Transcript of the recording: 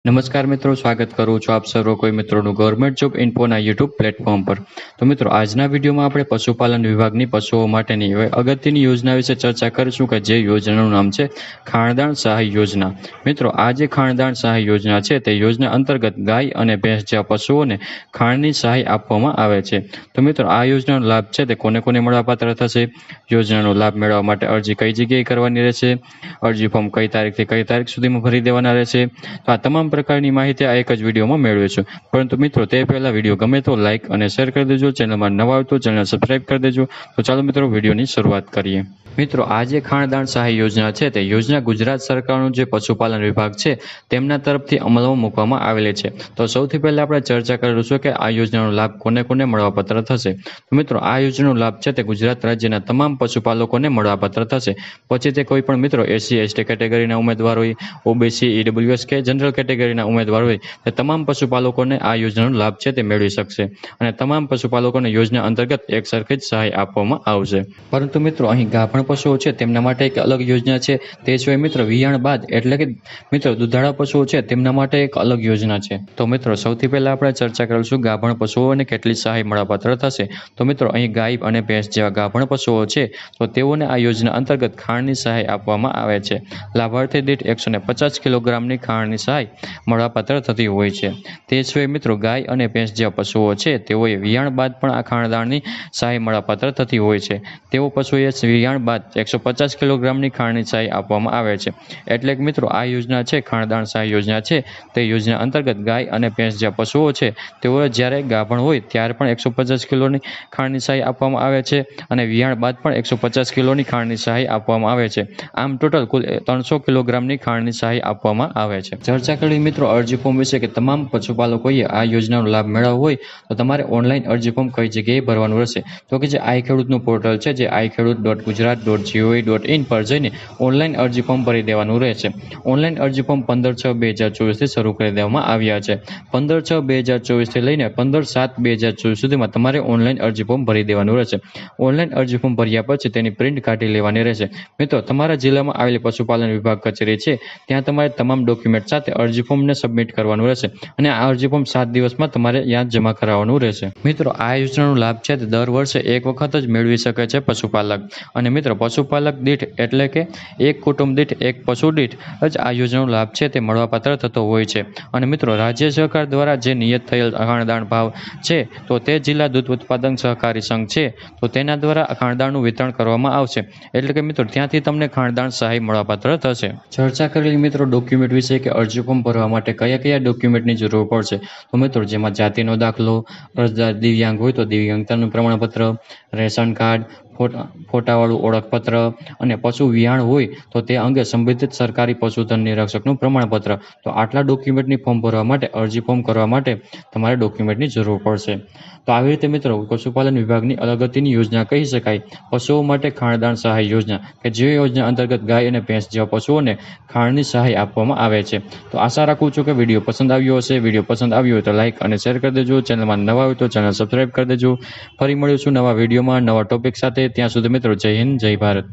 નમસ્કાર મિત્રો, સ્વાગત કરું છું આપ સર્વ કોઈ મિત્રોનું ગવર્મેન્ટ જોબ ઇન્ફોના યુટ્યુબ પ્લેટફોર્મ પર। તો મિત્રો, આજના વિડીયોમાં આપણે પશુપાલન વિભાગની પશુઓ માટેની અગત્યની યોજના વિશે ચર્ચા કરીશું કે જે યોજનાનું નામ છે ખાણદાણ સહાય યોજના। મિત્રો, આ જે ખાણદાણ સહાય યોજના છે તે યોજના અંતર્ગત ગાય અને ભેંસ જેવા પશુઓને ખાણની સહાય આપવામાં આવે છે। તો મિત્રો, આ યોજનાનો લાભ છે તે કોને કોને મળવાપાત્ર થશે, યોજનાનો લાભ મેળવવા માટે અરજી કઈ જગ્યાએ કરવાની રહેશે, અરજી ફોર્મ કઈ તારીખથી કઈ તારીખ સુધીમાં ભરી દેવાના રહેશે, તો આ તમામ પ્રકારની માહિતી આ એક જ વિડીયોમાં મેળવીશું। પરંતુ મિત્રો, તે પહેલા વિડીયો ગમે તો લાઇક અને શેર કરી દેજો, ચેનલમાં નવા હોય તો ચેનલ સબસ્ક્રાઇબ કરી દેજો। તો ચાલો મિત્રો, વિડીયોની શરૂઆત કરીએ। મિત્રો, આ જે ખાણદાણ સહાય યોજના છે તે યોજના ગુજરાત સરકારનું જે પશુપાલન વિભાગ છે તેમના તરફથી અમલમાં મૂકવામાં આવેલી છે। તો સૌથી પહેલા આપણે ચર્ચા કરીશું કે આ યોજનાનો લાભ કોને કોને મળવાપાત્ર થશે। તો મિત્રો, આ યોજનાનો લાભ છે તે ગુજરાત રાજ્યના તમામ પશુપાલકોને મળવાપાત્ર થશે। પછી તે કોઈ પણ મિત્રો SC/ST કેટેગરીના ઉમેદવાર હોય, OBC, EWS કે જનરલ કેટેગરીના ઉમેદવાર હોય તે તમામ પશુપાલકોને આ યોજનાનો લાભ છે તે મેળવી શકશે અને તમામ પશુપાલકોને યોજના અંતર્ગત એક સરખી જ સહાય આપવામાં આવશે। પરંતુ મિત્રો, અહીં ગાભણ પશુઓ છે તેમના માટે એક અલગ યોજના છે। તે સિવાય મિત્રો વિયાણ બાદ એટલે કે મિત્રો દુધાળા પશુઓ છે તેમના માટે એક અલગ યોજના છે। તો મિત્રો, સૌથી પહેલા આપણે ચર્ચા કરીશું ગાભણ પશુઓને કેટલી સહાય મળવાપાત્ર થશે। તો મિત્રો, અહીં ગાય અને ભેંસ જેવા ગાભણ પશુઓ છે તો તેઓને આ યોજના અંતર્ગત ખાણની સહાય આપવામાં આવે છે। લાભાર્થી દીઠ 150 કિલોગ્રામની ખાણની સહાય મળવાપાત્ર થતી હોય છે। તે સિવાય મિત્રો ગાય અને ભેંસ જેવા પશુઓ છે તેઓએ વિયાણ બાદ પણ આ ખાણદાણની સહાય મળવાપાત્ર થતી હોય છે। તેઓ પશુએ વિયાણ બાદ 150 કિલોગ્રામની ખાણની સહાય આપવામાં આવે છે। એટલે કે મિત્રો, આ યોજના છે ખાણદાણ સહાય યોજના છે તે યોજના અંતર્ગત ગાય અને ભેંસ જેવા પશુઓ છે તેઓ જ્યારે ગાભણ હોય ત્યારે પણ 150 કિલોની ખાણની સહાય આપવામાં આવે છે અને વિયાણ બાદ પણ 150 કિલોની ખાણની સહાય આપવામાં આવે છે। આમ ટોટલ કુલ 300 કિલોગ્રામની ખાણની સહાય આપવામાં આવે છે। ચર્ચા કરી મિત્રો અરજી ફોર્મ વિશે કે તમામ પશુપાલકોએ આ યોજનાનો લાભ મેળવવો હોય તો તમારે ઓનલાઈન અરજી ફોર્મ કઈ જગ્યાએ ભરવાનું રહેશે, તો કે જે આઈ ખેડૂતનું પોર્ટલ છે જે iKhedoot.gujarat.gov.in પર જઈને ઓનલાઈન અરજી ફોર્મ ભરી દેવાનું રહેશે। ઓનલાઈન અરજી ફોર્મ 15/6/2024 થી શરૂ કરી દેવામાં આવ્યા છે। 15/6/2024 થી લઈને 15/7/2024 સુધીમાં તમારે ઓનલાઈન અરજી ફોર્મ ભરી દેવાનું રહેશે। ઓનલાઈન અરજી ફોર્મ ભર્યા પછી તેની પ્રિન્ટ કાઢી લેવાની રહેશે। મિત્રો, તમારા જિલ્લામાં આવેલી પશુપાલન વિભાગ કચેરી છે ત્યાં તમારે તમામ ડોક્યુમેન્ટ સાથે અરજી ફોર્મને સબમિટ કરવાનું રહેશે અને આ અરજી ફોર્મ 7 દિવસમાં તમારે ત્યાં જમા કરાવવાનું રહેશે। મિત્રો, આ યોજનાનો લાભ છે તે દર વર્ષે એક વખત જ મેળવી શકે છે પશુપાલક અને મિત્રો પશુપાલક દીઠ એટલે કે એક કુટુંબ દીઠ એક પશુ દીઠ જ આ યોજનાનો લાભ છે તે મળવાપાત્ર થતો હોય છે। અને મિત્રો, રાજ્ય સરકાર દ્વારા જે નિયત થયેલ ખાણદાણ ભાવ છે તો તે જિલ્લા દૂધ ઉત્પાદન સહકારી સંઘ છે તો તેના દ્વારા ખાણદાણનું વિતરણ કરવામાં આવશે। એટલે કે મિત્રો, ત્યાંથી તમને ખાણદાણ સહાય મળવાપાત્ર થશે। ચર્ચા કરેલી મિત્રો ડોક્યુમેન્ટ વિશે કે અરજી ફોર્મ ભરવા માટે કયા કયા ડોક્યુમેન્ટની જરૂર પડશે, તો મિત્રો જેમાં જાતિનો દાખલો, અરજદાર દિવ્યાંગ હોય તો દિવ્યાંગતાનું પ્રમાણપત્ર, રેશન કાર્ડ, ફોટાવાળું ઓળખપત્ર અને પશુ વિયાણ હોય તો તે અંગે સંબંધિત સરકારી પશુધન નિરીક્ષકનું પ્રમાણપત્ર। તો આટલા ડોક્યુમેન્ટની ફોર્મ ભરવા માટે અરજી ફોર્મ કરવા માટે તમારે ડોક્યુમેન્ટની જરૂર પડશે। તો આવી રીતે મિત્રો પશુપાલન વિભાગની અગત્યની યોજના કહી શકાય પશુઓ માટે ખાણદાણ સહાય યોજના કે જે યોજના અંતર્ગત ગાય અને ભેંસ જેવા પશુઓને ખાણની સહાય આપવામાં આવે છે। તો આશા રાખું છું કે વિડીયો પસંદ આવ્યો હશે। વિડીયો પસંદ આવ્યો હોય તો લાઇક અને શેર કરી દેજો, ચેનલમાં નવા હોય તો ચેનલ સબસ્ક્રાઇબ કરી દેજો। ફરી મળીશું નવા વિડીયોમાં નવા ટોપિક સાથે। ત્યાં સુધી મિત્રો, જય હિન્દ, જય ભારત।